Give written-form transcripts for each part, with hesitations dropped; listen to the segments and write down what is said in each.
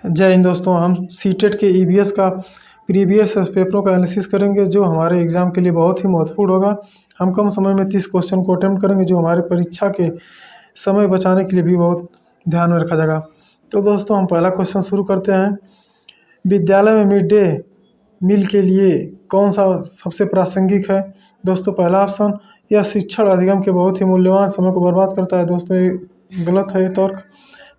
जय हिंद दोस्तों। हम सीटेट के ईवीएस का प्रीवियस पेपरों का एनालिसिस करेंगे जो हमारे एग्जाम के लिए बहुत ही महत्वपूर्ण होगा। हम कम समय में 30 क्वेश्चन को अटेम्प्ट करेंगे जो हमारे परीक्षा के समय बचाने के लिए भी बहुत ध्यान में रखा जाएगा। तो दोस्तों हम पहला क्वेश्चन शुरू करते हैं। विद्यालय में मिड डे मील के लिए कौन सा सबसे प्रासंगिक है? दोस्तों पहला ऑप्शन, यह शिक्षण अधिगम के बहुत ही मूल्यवान समय को बर्बाद करता है। दोस्तों ये गलत है ये तर्क।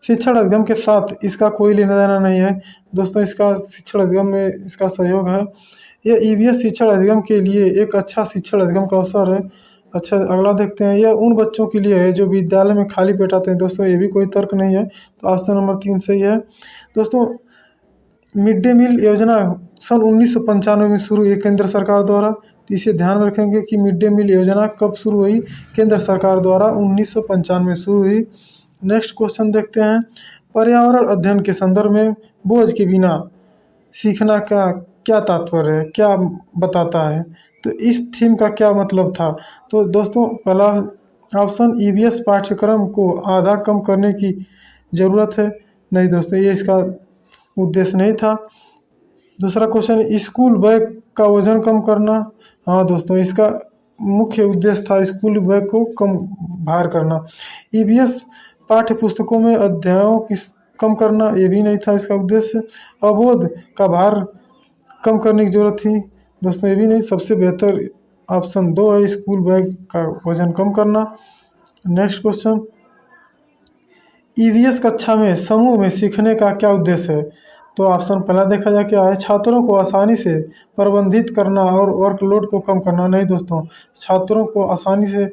शिक्षण अधिगम के साथ इसका कोई लेना देना नहीं है। दोस्तों इसका शिक्षण अधिगम में इसका सहयोग है। यह ईवीएस शिक्षण अधिगम के लिए एक अच्छा शिक्षण अधिगम का अवसर है। अच्छा अगला देखते हैं। यह उन बच्चों के लिए है जो विद्यालय में खाली पेट आते हैं। दोस्तों ये भी कोई तर्क नहीं है, तो ऑप्शन नंबर 3 सही है। दोस्तों मिड डे मील योजना सन 1995 में शुरू हुई केंद्र सरकार द्वारा। तो इसे ध्यान में रखेंगे कि मिड डे मील योजना कब शुरू हुई? केंद्र सरकार द्वारा 1995 में शुरू हुई। नेक्स्ट क्वेश्चन देखते हैं। पर्यावरण अध्ययन के संदर्भ में बोझ के बिना सीखना का क्या तात्पर्य है, क्या बताता है? तो इस थीम का क्या मतलब था? तो दोस्तों पहला ऑप्शन, ईवीएस पाठ्यक्रम को आधा कम करने की ज़रूरत है। नहीं दोस्तों ये इसका उद्देश्य नहीं था। दूसरा क्वेश्चन, स्कूल बैग का वजन कम करना। हाँ दोस्तों इसका मुख्य उद्देश्य था स्कूल बैग को कम भार करना। ईवीएस पाठ्य पुस्तकों में अध्यायों की कम करना, ये भी नहीं था इसका उद्देश्य। अवोध का भार कम करने की जरूरत थी। दोस्तों ये भी नहीं। सबसे बेहतर ऑप्शन 2 है, स्कूल बैग का वजन कम करना। नेक्स्ट क्वेश्चन, ईवीएस कक्षा में समूह में सीखने का क्या उद्देश्य है? तो ऑप्शन पहला देखा जाए क्या है, छात्रों को आसानी से प्रबंधित करना और वर्कलोड को कम करना। नहीं दोस्तों, छात्रों को आसानी से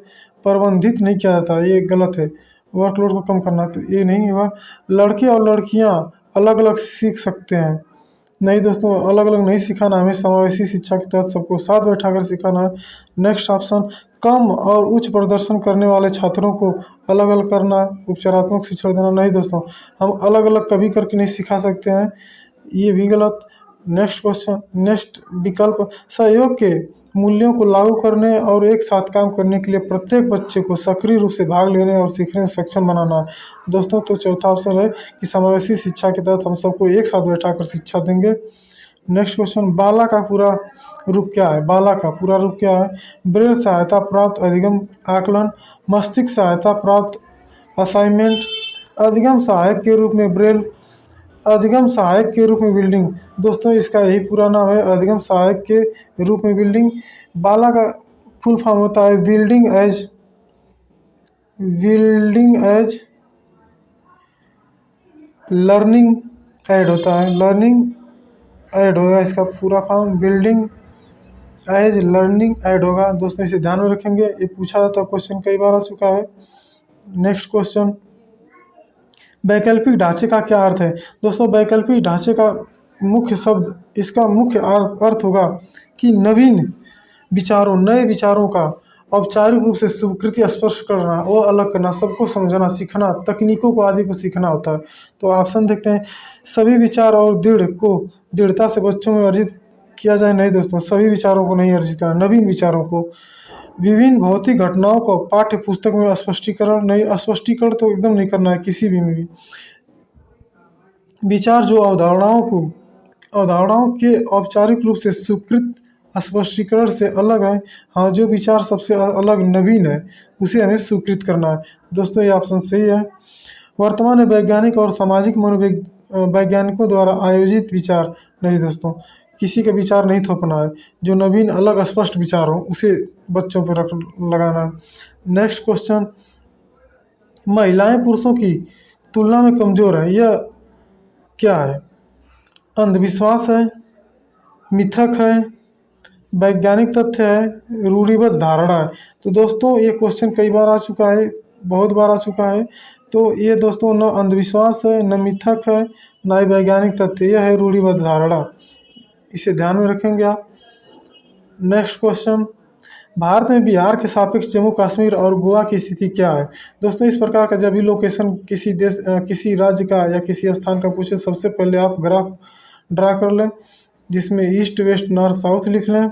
प्रबंधित नहीं किया जाता, ये गलत है। वर्कलोड को कम करना तो ये नहीं हुआ। लड़के और लड़कियां अलग अलग सीख सकते हैं। नहीं दोस्तों, अलग अलग नहीं सिखाना, हमें समावेशी शिक्षा के तहत सबको साथ बैठाकर सिखाना है। नेक्स्ट ऑप्शन, कम और उच्च प्रदर्शन करने वाले छात्रों को अलग अलग करना, उपचारात्मक शिक्षण देना। नहीं दोस्तों, हम अलग अलग कभी करके नहीं सिखा सकते हैं, ये भी गलत। नेक्स्ट क्वेश्चन, नेक्स्ट विकल्प, सहयोग के मूल्यों को लागू करने और एक साथ काम करने के लिए प्रत्येक बच्चे को सक्रिय रूप से भाग लेने और सीखने में सक्षम बनाना है। दोस्तों तो चौथा ऑप्शन है कि समावेशी शिक्षा के तहत हम सबको एक साथ बैठाकर शिक्षा देंगे। नेक्स्ट क्वेश्चन, बाला का पूरा रूप क्या है? बाला का पूरा रूप क्या है? ब्रेल सहायता प्राप्त अधिगम आकलन, मस्तिष्क सहायता प्राप्त असाइनमेंट, अधिगम सहायक के रूप में ब्रेल, अधिगम सहायक के रूप में बिल्डिंग। दोस्तों इसका यही पूरा नाम है, अधिगम सहायक के रूप में बिल्डिंग। बाला का फुल फॉर्म होता है बिल्डिंग एज लर्निंग एड होता है, लर्निंग ऐड होगा इसका पूरा form, building as learning aid होगा। दोस्तों इसे ध्यान में रखेंगे, ये पूछा जाता क्वेश्चन कई बार आ चुका है। नेक्स्ट क्वेश्चन, वैकल्पिक ढांचे का क्या अर्थ है? दोस्तों वैकल्पिक ढांचे का मुख्य शब्द, इसका मुख्य अर्थ होगा कि नवीन विचारों, नए विचारों का औपचारिक रूप से स्वीकृति स्पष्ट करना, वो अलग करना, सबको समझना, सीखना, तकनीकों को आदि को सीखना होता है। तो ऑप्शन देखते हैं, सभी विचार और दृढ़ता से बच्चों में अर्जित किया जाए। नहीं दोस्तों, सभी विचारों को नहीं अर्जित करना, नवीन विचारों को। विभिन्न भौतिक घटनाओं को पाठ्य पुस्तक में स्पष्टीकरण नहीं, स्पष्टीकरण तो एकदम नहीं करना है किसी भी में भी। विचार जो अवधारणाओं के औपचारिक रूप से स्वीकृत स्पष्टीकरण से अलग है, हाँ जो विचार सबसे अलग नवीन है उसे हमें स्वीकृत करना है। दोस्तों ये ऑप्शन सही है। वर्तमान में वैज्ञानिक और सामाजिक मनोवैज्ञानिकों द्वारा आयोजित विचार, नहीं दोस्तों, किसी का विचार नहीं थोपना है, जो नवीन अलग स्पष्ट विचार हो उसे बच्चों पर लगाना है। नेक्स्ट क्वेश्चन, महिलाएं पुरुषों की तुलना में कमजोर है, यह क्या है? अंधविश्वास है, मिथक है, वैज्ञानिक तथ्य है, रूढ़िबद्ध धारणा है। तो दोस्तों ये क्वेश्चन कई बार आ चुका है, बहुत बार आ चुका है। तो ये दोस्तों न अंधविश्वास है, न मिथक है, न ही वैज्ञानिक तथ्य, यह है रूढ़िबद्ध धारणा। इसे ध्यान में रखेंगे आप। नेक्स्ट क्वेश्चन, भारत में बिहार के सापेक्ष जम्मू कश्मीर और गोवा की स्थिति क्या है? दोस्तों इस प्रकार का जब भी लोकेशन किसी देश किसी राज्य का या किसी स्थान का पूछे, सबसे पहले आप ग्राफ ड्रा कर लें जिसमें ईस्ट वेस्ट नॉर्थ साउथ लिख लें।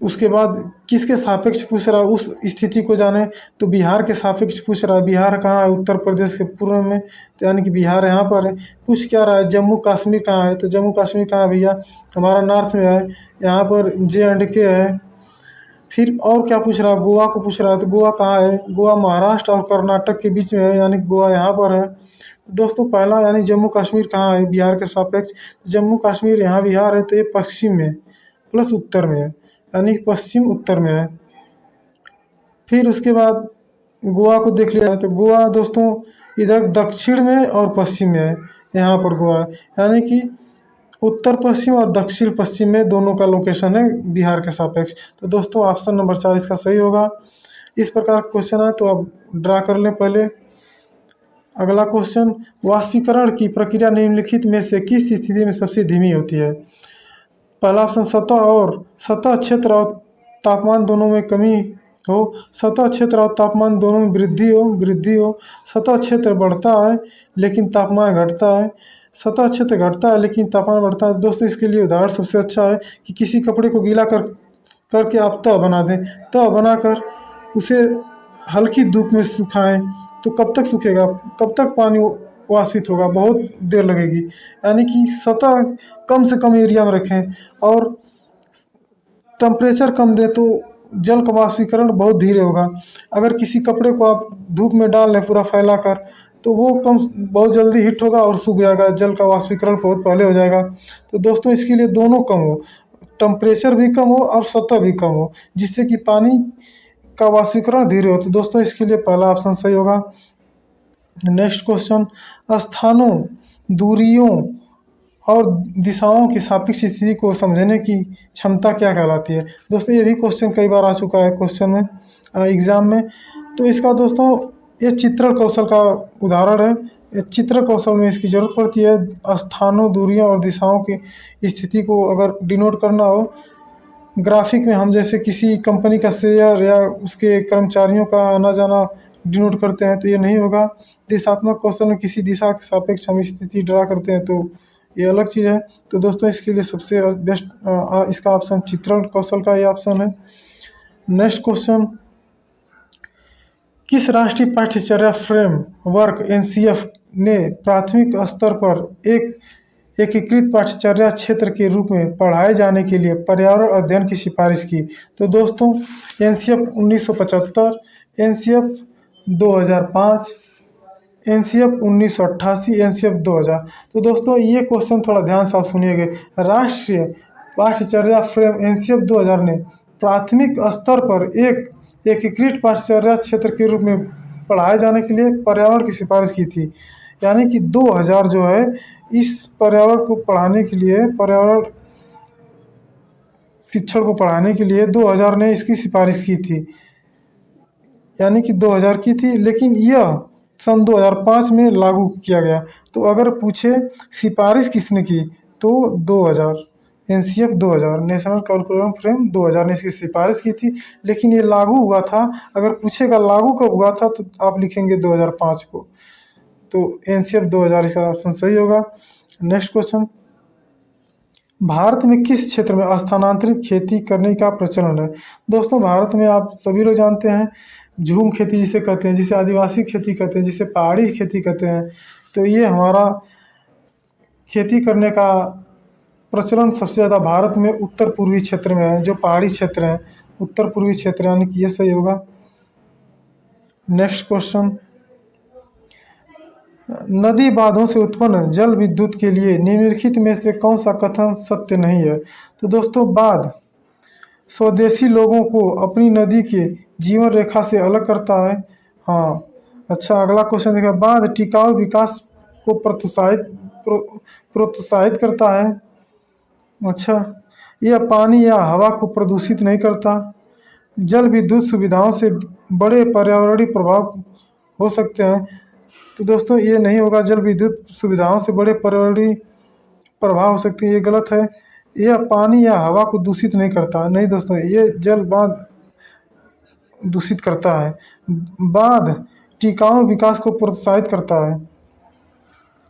उसके बाद किसके सापेक्ष पूछ रहा है उस स्थिति को जाने, तो बिहार के सापेक्ष पूछ रहा है। बिहार कहाँ है? उत्तर प्रदेश के पूर्व में, तो यानी कि बिहार यहाँ पर है। पूछ क्या रहा है? जम्मू कश्मीर कहाँ है? तो जम्मू कश्मीर कहाँ है भैया? हमारा नॉर्थ में है, यहाँ पर J&K है। फिर और क्या पूछ रहा है? गोवा को पूछ रहा है, तो गोवा कहाँ है? गोवा महाराष्ट्र और कर्नाटक के बीच में है, यानी गोवा यहाँ पर है। दोस्तों पहला यानी जम्मू कश्मीर कहाँ है बिहार के सापेक्ष? जम्मू कश्मीर यहाँ बिहार है, तो ये पश्चिम में प्लस उत्तर में है, यानी पश्चिम उत्तर में है। फिर उसके बाद गोवा को देख लिया, तो गोवा दोस्तों इधर दक्षिण में और पश्चिम में है, यहाँ पर गोवा है, यानी कि उत्तर पश्चिम और दक्षिण पश्चिम में दोनों का लोकेशन है बिहार के सापेक्ष। तो दोस्तों ऑप्शन नंबर 4 इसका सही होगा। इस प्रकार क्वेश्चन है, तो आप ड्रा कर लें पहले। अगला क्वेश्चन, वाष्पीकरण की प्रक्रिया निम्नलिखित में से किस स्थिति में सबसे धीमी होती है? पहला ऑप्शन, सतह क्षेत्र और तापमान दोनों में कमी हो, सतह क्षेत्र और तापमान दोनों में वृद्धि हो, सतह क्षेत्र बढ़ता है लेकिन तापमान घटता है, सतह क्षेत्र घटता है लेकिन तापमान बढ़ता है। दोस्तों इसके लिए उदाहरण सबसे अच्छा है कि किसी कपड़े को गीला करके आप तह बना दें, तह बनाकर उसे हल्की धूप में सुखाएं, तो कब तक सूखेगा? कब तक पानी वाष्पित होगा? बहुत देर लगेगी। यानी कि सतह कम से कम एरिया में रखें और टेम्परेचर कम दे तो जल का वाष्पीकरण बहुत धीरे होगा। अगर किसी कपड़े को आप धूप में डाल लें पूरा फैला कर, तो वो बहुत जल्दी हीट होगा और सूख जाएगा, जल का वाष्पीकरण बहुत पहले हो जाएगा। तो दोस्तों इसके लिए दोनों कम हो, टेम्परेचर भी कम हो और सतह भी कम हो, जिससे कि पानी का वाष्पीकरण धीरे हो। तो दोस्तों इसके लिए पहला ऑप्शन सही होगा। नेक्स्ट क्वेश्चन, स्थानों, दूरियों और दिशाओं की सापेक्ष स्थिति को समझने की क्षमता क्या कहलाती है? दोस्तों ये भी क्वेश्चन कई बार आ चुका है क्वेश्चन में, एग्जाम में। तो इसका दोस्तों ये चित्रण कौशल का उदाहरण है। ये चित्र कौशल में इसकी ज़रूरत पड़ती है। स्थानों, दूरियों और दिशाओं की स्थिति को अगर डिनोट करना हो ग्राफिक में, हम जैसे किसी कंपनी का शेयर या उसके कर्मचारियों का आना जाना डिनोट करते हैं, तो ये नहीं होगा। दिशात्मक कौशल में किसी दिशा के सापेक्ष हम स्थिति ड्रा करते हैं, तो ये अलग चीज़ है। तो दोस्तों इसके लिए सबसे बेस्ट इसका ऑप्शन चित्रण कौशल का ये ऑप्शन है। नेक्स्ट क्वेश्चन, किस राष्ट्रीय पाठ्यचर्या फ्रेमवर्क NCF ने प्राथमिक स्तर पर एक एकीकृत पाठ्यचर्या क्षेत्र के रूप में पढ़ाए जाने के लिए पर्यावरण अध्ययन की सिफारिश की? तो दोस्तों NCF 1975, NCF 2005, NCF 1988, NCF 2000। तो दोस्तों ये क्वेश्चन थोड़ा ध्यान से आप सुनिएगा। राष्ट्रीय पाठ्यचर्या फ्रेम NCF 2000 ने प्राथमिक स्तर पर एक एकीकृत पाठ्यचर्या क्षेत्र के रूप में पढ़ाए जाने के लिए पर्यावरण की सिफारिश की थी। यानी कि 2000 जो है इस पर्यावरण को पढ़ाने के लिए, पर्यावरण शिक्षण को पढ़ाने के लिए 2000 ने इसकी सिफारिश की थी, यानी कि 2000 की थी, लेकिन यह सन 2005 में लागू किया गया। तो अगर पूछे सिफारिश किसने की, तो 2000 NCF 2000 नेशनल करिकुलम फ्रेम 2000 ने इसकी सिफारिश की थी, लेकिन ये लागू हुआ था। अगर पूछेगा लागू कब हुआ था, तो आप लिखेंगे 2005 को। तो NCF 2000 इसका ऑप्शन सही होगा। नेक्स्ट क्वेश्चन, भारत में किस क्षेत्र में स्थानांतरित खेती करने का प्रचलन है? दोस्तों भारत में आप सभी लोग जानते हैं झूम खेती जिसे कहते हैं, जिसे आदिवासी खेती कहते हैं, जिसे पहाड़ी खेती कहते हैं। तो ये हमारा खेती करने का प्रचलन सबसे ज़्यादा भारत में उत्तर पूर्वी क्षेत्र में है, जो पहाड़ी क्षेत्र हैं, उत्तर पूर्वी क्षेत्र, यानी कि ये सही होगा। नेक्स्ट क्वेश्चन, नदी बांधों से उत्पन्न जल विद्युत के लिए निम्नलिखित में से कौन सा कथन सत्य नहीं है? तो दोस्तों बांध स्वदेशी लोगों को अपनी नदी के जीवन रेखा से अलग करता है। हाँ, अच्छा अगला क्वेश्चन देखिए, बांध टिकाऊ विकास को प्रोत्साहित करता है। अच्छा, यह पानी या हवा को प्रदूषित नहीं करता। जल विद्युत सुविधाओं से बड़े पर्यावरणीय प्रभाव हो सकते हैं। तो दोस्तों ये नहीं होगा, जल विद्युत सुविधाओं से बड़े पर्यावरणीय प्रभाव हो सकते हैं, ये गलत है। यह पानी या हवा को दूषित नहीं करता, नहीं दोस्तों, ये जल बांध दूषित करता है। बांध टिकाऊ विकास को प्रोत्साहित करता है।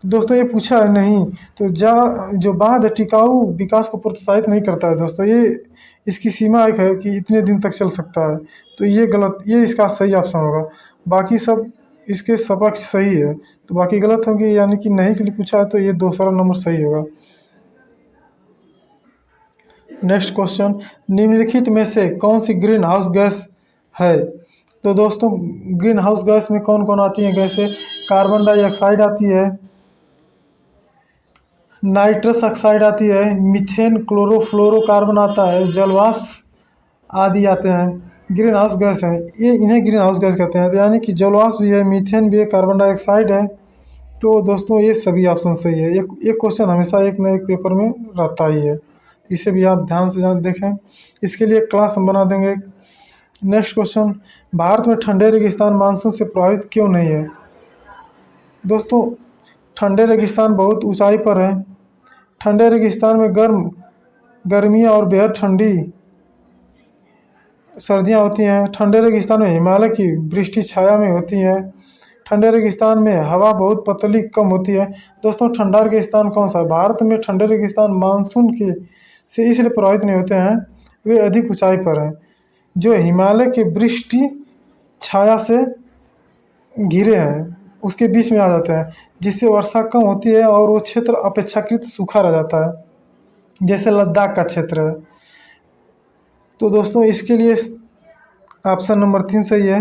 दोस्तों ये पूछा है नहीं। तो जो बांध है टिकाऊ विकास को प्रोत्साहित नहीं करता है दोस्तों, ये इसकी सीमा एक है कि इतने दिन तक चल सकता है। तो ये गलत, ये इसका सही ऑप्शन होगा। बाकी सब इसके सपक्ष सही है, तो बाकी गलत होंगे, यानी कि नहीं के लिए पूछा है, तो ये दूसरा नंबर सही होगा। नेक्स्ट क्वेश्चन, निम्नलिखित में से कौन सी ग्रीन हाउस गैस है? तो दोस्तों ग्रीन हाउस गैस में कौन कौन आती है गैसें? कार्बन डाइऑक्साइड आती है, नाइट्रस ऑक्साइड आती है, मीथेन, क्लोरोफ्लोरोकार्बन आता है, जलवाष्प आदि आते हैं। ग्रीन हाउस गैस है ये, इन्हें ग्रीन हाउस गैस कहते हैं। यानी कि जलवाष्प भी है, मीथेन भी है, कार्बन डाइऑक्साइड है। तो दोस्तों ये सभी ऑप्शन सही है। एक क्वेश्चन हमेशा एक न एक पेपर में रहता ही है, इसे भी आप ध्यान से देखें। इसके लिए क्लास हम बना देंगे। नेक्स्ट क्वेश्चन, भारत में ठंडे रेगिस्तान मानसून से प्रभावित क्यों नहीं है? दोस्तों ठंडे रेगिस्तान बहुत ऊंचाई पर है। ठंडे रेगिस्तान में गर्मियाँ और बेहद ठंडी सर्दियाँ होती हैं। ठंडे रेगिस्तान में हिमालय की वृष्टि छाया में होती है। ठंडे रेगिस्तान में हवा बहुत पतली कम होती है। दोस्तों ठंडा रेगिस्तान कौन सा है? भारत में ठंडे रेगिस्तान मानसून के से इसलिए प्रभावित नहीं होते हैं, वे अधिक ऊंचाई पर हैं, जो हिमालय के वृष्टि छाया से घिरे हैं, उसके बीच में आ जाते हैं, जिससे वर्षा कम होती है और वो क्षेत्र अपेक्षाकृत सूखा रह जाता है, जैसे लद्दाख का क्षेत्र है। तो दोस्तों इसके लिए ऑप्शन नंबर 3 सही है।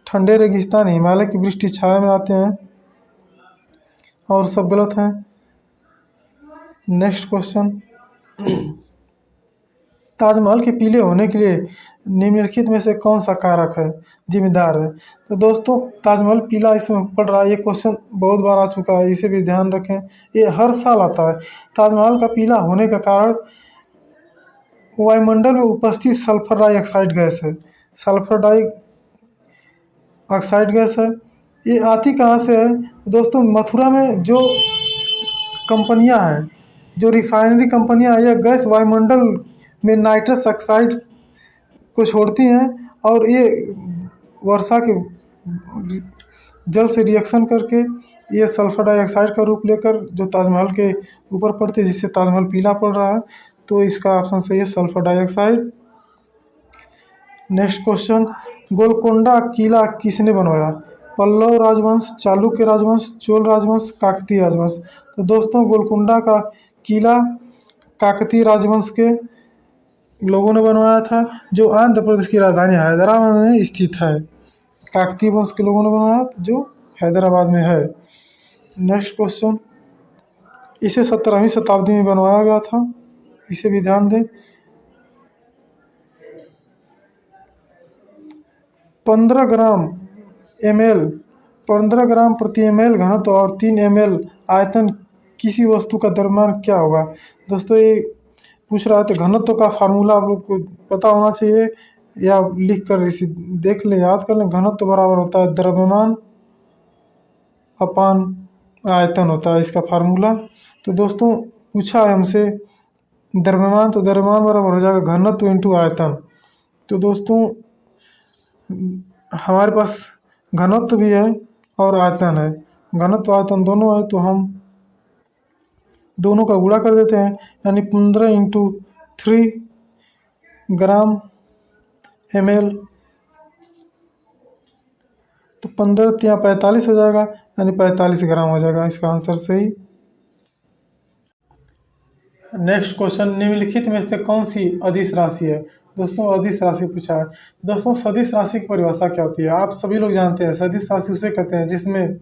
ठंडे रेगिस्तान हिमालय की वृष्टि छाया में आते हैं, और सब गलत हैं। नेक्स्ट क्वेश्चन, ताजमहल के पीले होने के लिए निम्नलिखित में से कौन सा कारक है जिम्मेदार है? तो दोस्तों ताजमहल पीला इसमें पड़ रहा है, ये क्वेश्चन बहुत बार आ चुका है, इसे भी ध्यान रखें, ये हर साल आता है। ताजमहल का पीला होने का कारण वायुमंडल में उपस्थित सल्फर डाइऑक्साइड गैस है। सल्फर डाइऑक्साइड गैस है। ये आती कहाँ से है? दोस्तों मथुरा में जो कंपनियां हैं, जो रिफाइनरी कंपनियां हैं, यह गैस वायुमंडल में नाइट्रस ऑक्साइड को छोड़ती हैं, और ये वर्षा के जल से रिएक्शन करके ये सल्फर डाइऑक्साइड का रूप लेकर जो ताजमहल के ऊपर पड़ती है, जिससे ताजमहल पीला पड़ रहा है। तो इसका ऑप्शन सही है sulphur dioxide. Next question, Golconda किला किसने बनवाया? पल्लव राजवंश, चालुक्य राजवंश, चोल राजवंश, काकतीय राजवंश। तो दोस्तों गोलकोंडा का किला काकतीय राजवंश के लोगों ने बनवाया था, जो आंध्र प्रदेश की राजधानी हैदराबाद में स्थित है। काकतीय वंश के लोगों ने बनवाया, जो हैदराबाद में है। नेक्स्ट क्वेश्चन, इसे 17वीं शताब्दी में बनवाया गया था, इसे भी ध्यान दें। 15 ग्राम ml 15 ग्राम प्रति ml घनत्व और 3 ml आयतन किसी वस्तु का द्रव्यमान क्या होगा? दोस्तों ये पूछ रहा है, तो घनत्व का फार्मूला आप लोग को पता होना चाहिए, या लिख कर इसे देख लें, याद कर लें। घनत्व बराबर होता है द्रव्यमान अपान आयतन होता है इसका फार्मूला। तो दोस्तों पूछा है हमसे द्रव्यमान, तो द्रव्यमान बराबर हो जाएगा घनत्व इंटू आयतन। तो दोस्तों हमारे पास घनत्व भी है और आयतन है, घनत्व आयतन दोनों है, तो हम दोनों का गुणा कर देते हैं, यानी 15 इंटू 3 ग्राम ml, तो 15 या 45 हो जाएगा, यानी 45 ग्राम हो जाएगा इसका आंसर सही। नेक्स्ट क्वेश्चन, निम्नलिखित में से कौन सी अदिश राशि है? दोस्तों अदिश राशि पूछा है। दोस्तों सदिश राशि की परिभाषा क्या होती है? आप सभी लोग जानते हैं, सदिश राशि उसे कहते हैं जिसमें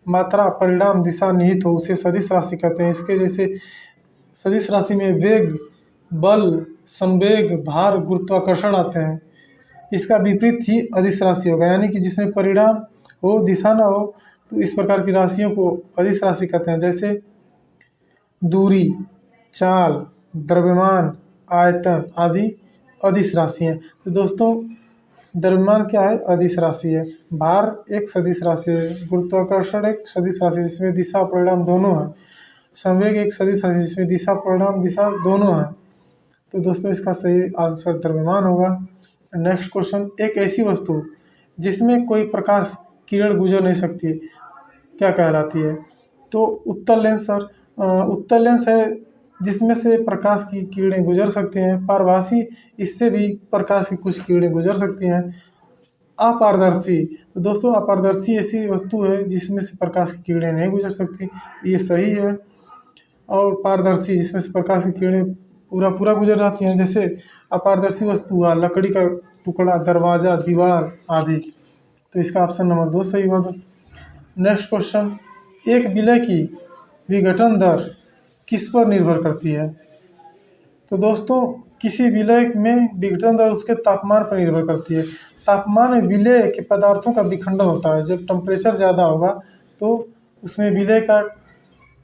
मात्रा परिणाम दिशा निहित हो, उसे सदिश राशि कहते हैं। इसके जैसे सदिश राशि में वेग, बल, संवेग, भार, गुरुत्वाकर्षण आते हैं। इसका विपरीत ही अदिश राशि होगा, यानी कि जिसमें परिणाम हो दिशा ना हो, तो इस प्रकार की राशियों को अदिश राशि कहते हैं। जैसे दूरी, चाल, द्रव्यमान, आयतन आदि अदिश राशि हैं। तो दोस्तों द्रव्यमान क्या है? अदिश राशि है। भार एक सदिश राशि है। गुरुत्वाकर्षण एक सदिश राशि है जिसमें दिशा परिणाम दोनों हैं। संवेग एक सदिश राशि जिसमें दिशा परिणाम दिशा दोनों हैं। तो दोस्तों इसका सही आंसर द्रव्यमान होगा। नेक्स्ट क्वेश्चन, एक ऐसी वस्तु जिसमें कोई प्रकाश किरण गुजर नहीं सकती क्या कहलाती है? तो उत्तल लेंस सर, उत्तल लेंस है जिसमें से प्रकाश की किरणें गुजर सकती हैं। पारभासी, इससे भी प्रकाश की कुछ किरणें गुजर सकती हैं। अपारदर्शी, तो दोस्तों अपारदर्शी ऐसी वस्तु है जिसमें से प्रकाश की किरणें नहीं गुजर सकती, ये सही है। और पारदर्शी, जिसमें से प्रकाश की किरणें पूरा पूरा गुजर जाती हैं। जैसे अपारदर्शी वस्तु हुआ लकड़ी का टुकड़ा, दरवाजा, दीवार आदि। तो इसका ऑप्शन नंबर 2 सही होगा। नेक्स्ट क्वेश्चन, एक विलय की विघटन दर किस पर निर्भर करती है? तो दोस्तों किसी विलय में विघटन दर उसके तापमान पर निर्भर करती है। तापमान में विलय के पदार्थों का विखंडन होता है। जब टेम्परेचर ज़्यादा होगा तो उसमें विलय का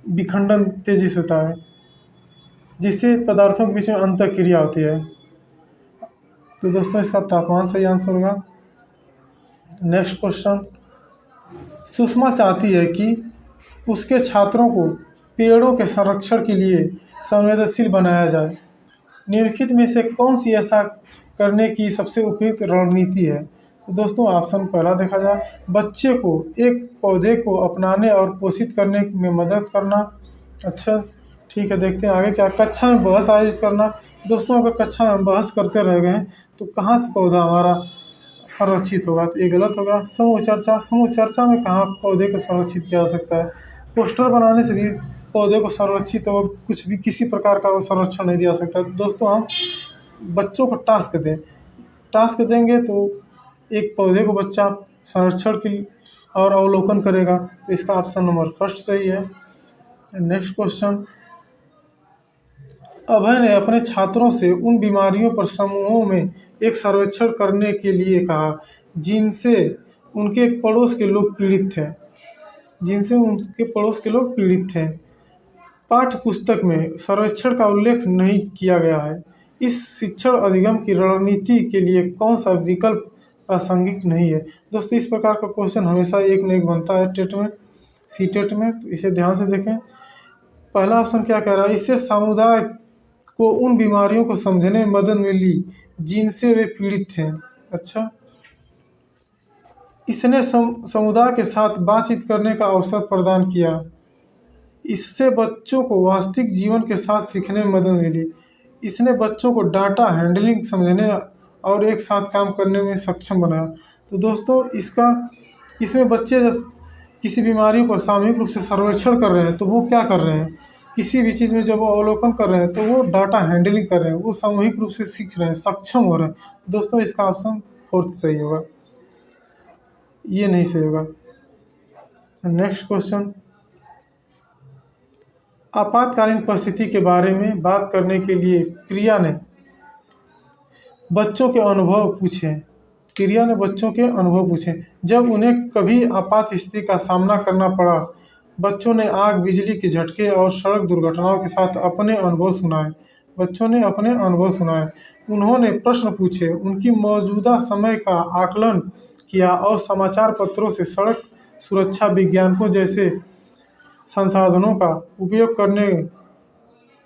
विखंडन तेजी से होता है, जिससे पदार्थों के बीच में अंतःक्रिया होती है। तो दोस्तों इसका तापमान सही आंसर होगा। नेक्स्ट क्वेश्चन, सुषमा चाहती है कि उसके छात्रों को पेड़ों के संरक्षण के लिए संवेदनशील बनाया जाए। निम्नलिखित में से कौन सी ऐसा करने की सबसे उपयुक्त रणनीति है? तो दोस्तों ऑप्शन पहला देखा जाए, बच्चे को एक पौधे को अपनाने और पोषित करने में मदद करना। अच्छा ठीक है, देखते हैं आगे क्या। कक्षा में बहस आयोजित करना। दोस्तों अगर कक्षा में बहस करते रह गए तो कहाँ से पौधा हमारा संरक्षित होगा? तो ये गलत होगा। समूह चर्चा, समूह चर्चा में कहाँ पौधे को संरक्षित किया जा सकता है? पोस्टर बनाने से भी पौधे को संरक्षित और कुछ भी किसी प्रकार का संरक्षण नहीं दिया सकता। दोस्तों हम बच्चों को टास्क दें, टास्क देंगे तो एक पौधे को बच्चा संरक्षण के और अवलोकन करेगा। तो इसका ऑप्शन नंबर फर्स्ट सही है। नेक्स्ट क्वेश्चन, अभय ने अपने छात्रों से उन बीमारियों पर समूहों में एक सर्वेक्षण करने के लिए कहा जिनसे उनके पड़ोस के लोग पीड़ित थे, पाठ्य पुस्तक में सर्वेक्षण का उल्लेख नहीं किया गया है। इस शिक्षण अधिगम की रणनीति के लिए कौन सा विकल्प प्रासंगिक नहीं है? दोस्तों इस प्रकार का क्वेश्चन हमेशा एक न एक बनता है टेट में, सी टेट में, तो इसे ध्यान से देखें। पहला ऑप्शन क्या कह रहा है? इससे समुदाय को उन बीमारियों को समझने में मदद मिली जिनसे वे पीड़ित थे। अच्छा, इसने समुदाय के साथ बातचीत करने का अवसर प्रदान किया। इससे बच्चों को वास्तविक जीवन के साथ सीखने में मदद मिली। इसने बच्चों को डाटा हैंडलिंग समझने और एक साथ काम करने में सक्षम बनाया। तो दोस्तों इसमें बच्चे जब किसी बीमारी पर सामूहिक रूप से सर्वेक्षण कर रहे हैं तो वो क्या कर रहे हैं? किसी भी चीज़ में जब वो अवलोकन कर रहे हैं तो वो डाटा हैंडलिंग कर रहे हैं, वो सामूहिक रूप से सीख रहे हैं, सक्षम हो रहे हैं। दोस्तों इसका ऑप्शन फोर्थ सही होगा, ये नहीं सही होगा। नेक्स्ट क्वेश्चन, आपातकालीन परिस्थिति के बारे में बात करने के लिए प्रिया ने बच्चों के अनुभव पूछे। जब उन्हें कभी आपात स्थिति का सामना करना पड़ा, बच्चों ने आग, बिजली के झटके और सड़क दुर्घटनाओं के साथ अपने अनुभव सुनाए। उन्होंने प्रश्न पूछे, उनकी मौजूदा समय का आकलन किया और समाचार पत्रों से सड़क सुरक्षा विज्ञापनों जैसे संसाधनों का उपयोग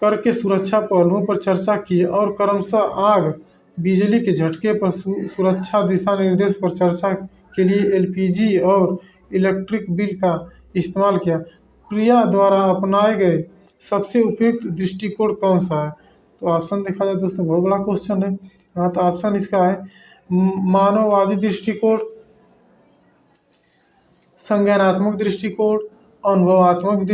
करके सुरक्षा पहलुओं पर चर्चा की और क्रमशः आग, बिजली के झटके पर सुरक्षा दिशा निर्देश पर चर्चा के लिए एलपीजी और इलेक्ट्रिक बिल का इस्तेमाल किया। प्रिया द्वारा अपनाए गए सबसे उपयुक्त दृष्टिकोण कौन सा है? तो ऑप्शन देखा जाए दोस्तों, बहुत बड़ा क्वेश्चन है। हाँ, तो ऑप्शन इसका है मानववादी दृष्टिकोण, संज्ञानात्मक दृष्टिकोण, अनुभवात्मक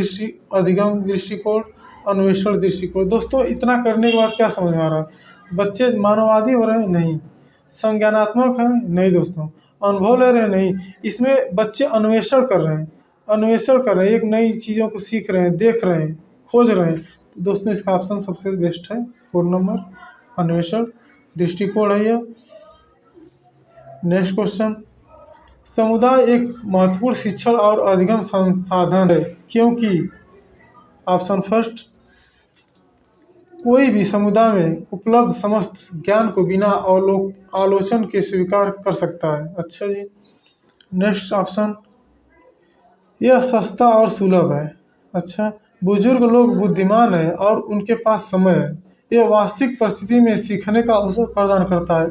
अधिगम दृष्टिकोण, अन्वेषण दृष्टिकोण। दोस्तों इतना करने के बाद क्या समझ में आ रहा है? बच्चे मानववादी हो रहे हैं? नहीं। संज्ञानात्मक है? नहीं दोस्तों। अनुभव ले रहे हैं? नहीं। इसमें बच्चे अन्वेषण कर रहे हैं, एक नई चीज़ों को सीख रहे हैं, देख रहे हैं, खोज रहे हैं। तो दोस्तों इसका ऑप्शन सबसे बेस्ट है 4 नंबर, अन्वेषण दृष्टिकोण है यह। नेक्स्ट क्वेश्चन, समुदाय एक महत्वपूर्ण शिक्षण और अधिगम संसाधन है क्योंकि ऑप्शन फर्स्ट, कोई भी समुदाय में उपलब्ध समस्त ज्ञान को बिना आलोचन के स्वीकार कर सकता है। अच्छा जी। नेक्स्ट ऑप्शन, यह सस्ता और सुलभ है। अच्छा, बुजुर्ग लोग बुद्धिमान हैं और उनके पास समय है। यह वास्तविक परिस्थिति में सीखने का अवसर प्रदान करता है।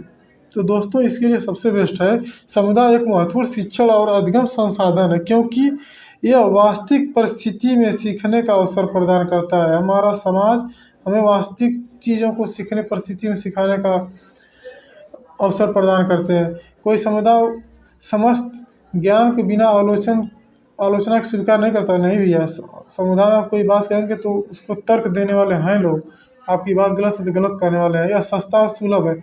तो दोस्तों इसके लिए सबसे बेस्ट है, समुदाय एक महत्वपूर्ण शिक्षण और अधिगम संसाधन है क्योंकि यह वास्तविक परिस्थिति में सीखने का अवसर प्रदान करता है। हमारा समाज हमें वास्तविक चीज़ों को सीखने परिस्थिति में सिखाने का अवसर प्रदान करते हैं। कोई समुदाय समस्त ज्ञान के बिना आलोचना की स्वीकार नहीं करता। नहीं भैया, समुदाय में आप कोई बात करेंगे तो उसको तर्क देने वाले हैं लोग। आपकी बात गलत है तो गलत करने वाले हैं। यह सस्ता और सुलभ है।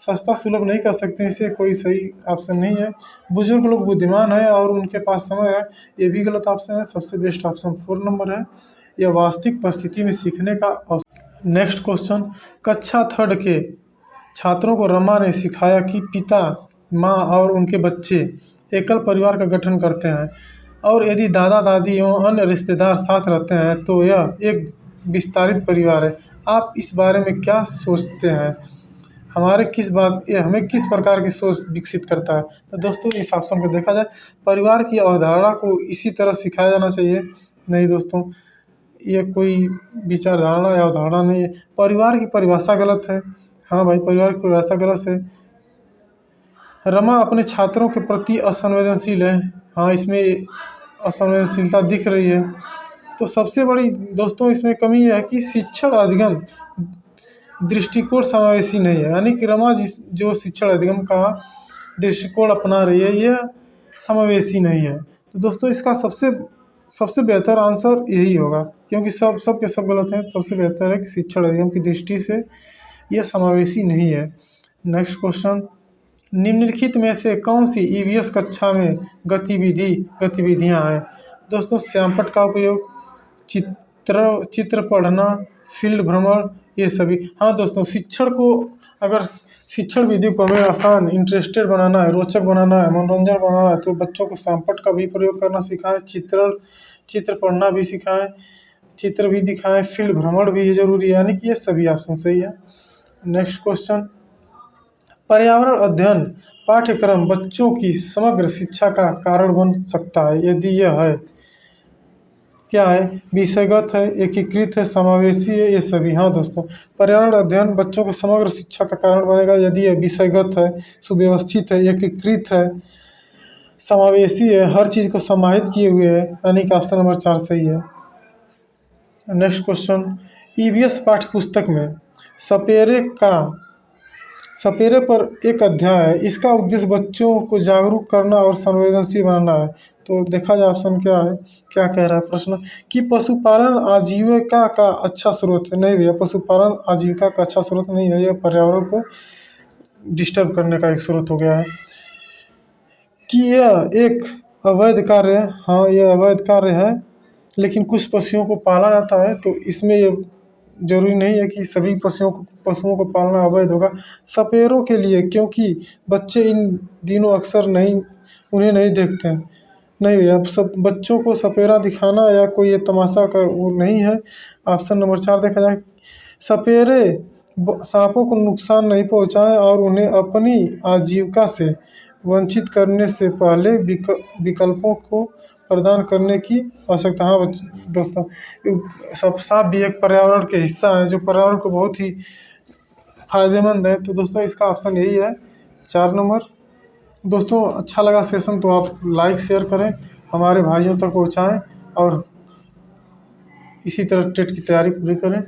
सस्ता सुलभ नहीं कर सकते, इसे कोई सही ऑप्शन नहीं है। बुजुर्ग लोग बुद्धिमान है और उनके पास समय है, ये भी गलत ऑप्शन है। सबसे बेस्ट ऑप्शन 4 नंबर है। यह वास्तविक परिस्थिति में सीखने का अवसर। नेक्स्ट क्वेश्चन, कक्षा 3 के छात्रों को रमा ने सिखाया कि पिता, माँ और उनके बच्चे एकल परिवार का गठन करते हैं और यदि दादा दादी एवं अन्य रिश्तेदार साथ रहते हैं तो यह एक विस्तारित परिवार है। आप इस बारे में क्या सोचते हैं? हमें किस प्रकार की सोच विकसित करता है? तो दोस्तों, इस ऑप्शन को देखा जाए, परिवार की अवधारणा को इसी तरह सिखाया जाना चाहिए। नहीं दोस्तों, ये कोई विचारधारणा या अवधारणा नहीं है। परिवार की परिभाषा गलत है। हाँ भाई, परिवार की परिभाषा गलत है। रमा अपने छात्रों के प्रति असंवेदनशील है। हाँ, इसमें असंवेदनशीलता दिख रही है। तो सबसे बड़ी दोस्तों इसमें कमी यह है कि शिक्षण अधिगम दृष्टिकोण समावेशी नहीं है। यानी कि रमा जो शिक्षण अधिगम का दृष्टिकोण अपना रही है, यह समावेशी नहीं है। तो दोस्तों, इसका सबसे बेहतर आंसर यही होगा, क्योंकि सब के सब गलत हैं। सबसे बेहतर है कि शिक्षण अधिगम की दृष्टि से यह समावेशी नहीं है। नेक्स्ट क्वेश्चन, निम्नलिखित में से कौन सी ईवीएस कक्षा में गतिविधियां हैं? दोस्तों, श्यामपट्ट का उपयोग, चित्र पढ़ना, फील्ड भ्रमण, ये सभी। हाँ दोस्तों, अगर शिक्षण विधि को हमें आसान, इंटरेस्टेड बनाना है, रोचक बनाना है, मनोरंजन बनाना है, तो बच्चों को श्यामपट्ट का भी प्रयोग करना सिखाएं, चित्र पढ़ना भी सिखाएं, चित्र भी दिखाएं, फील्ड भ्रमण भी जरूरी है। यानी कि ये सभी ऑप्शन सही है। नेक्स्ट क्वेश्चन, पर्यावरण अध्ययन पाठ्यक्रम बच्चों की समग्र शिक्षा का कारण बन सकता है? यदि यह है, क्या है? विषयगत है, एकीकृत है, समावेशी है, ये सभी। हाँ दोस्तों, पर्यावरण अध्ययन बच्चों को समग्र शिक्षा का कारण बनेगा यदि यह विषयगत है, सुव्यवस्थित है, एकीकृत है, समावेशी है, हर चीज़ को समाहित किए हुए है। यानी कि ऑप्शन नंबर 4 सही है। नेक्स्ट क्वेश्चन, ईवीएस पाठ्य पुस्तक में सपेरे पर एक अध्याय है। इसका उद्देश्य बच्चों को जागरूक करना और संवेदनशील बनाना है। तो देखा जाए ऑप्शन क्या है, क्या कह रहा है प्रश्न, कि पशुपालन आजीविका का अच्छा स्रोत है। नहीं भैया, पशुपालन आजीविका का अच्छा स्रोत नहीं है। यह पर्यावरण को डिस्टर्ब करने का एक स्रोत हो गया है। कि यह एक अवैध कार्य है। हाँ, यह अवैध कार्य है, लेकिन कुछ पशुओं को पाला जाता है, तो इसमें ये जरूरी नहीं है कि सभी पशुओं को पालना अवैध होगा। सपेरों के लिए, क्योंकि बच्चे इन दिनों अक्सर उन्हें नहीं देखते हैं। नहीं भैया, सब बच्चों को सपेरा दिखाना या कोई ये तमाशा का वो नहीं है। ऑप्शन नंबर 4 देखा जाए, सपेरे सांपों को नुकसान नहीं पहुंचाएं और उन्हें अपनी आजीविका से वंचित करने से पहले विकल्पों को प्रदान करने की आवश्यकता। हाँ दोस्तों, सांप भी एक पर्यावरण के हिस्सा है, जो पर्यावरण को बहुत ही फायदेमंद है। तो दोस्तों, इसका ऑप्शन यही है, 4 नंबर। दोस्तों, अच्छा लगा सेशन तो आप लाइक शेयर करें, हमारे भाइयों तक पहुँचाएँ और इसी तरह टेट की तैयारी पूरी करें।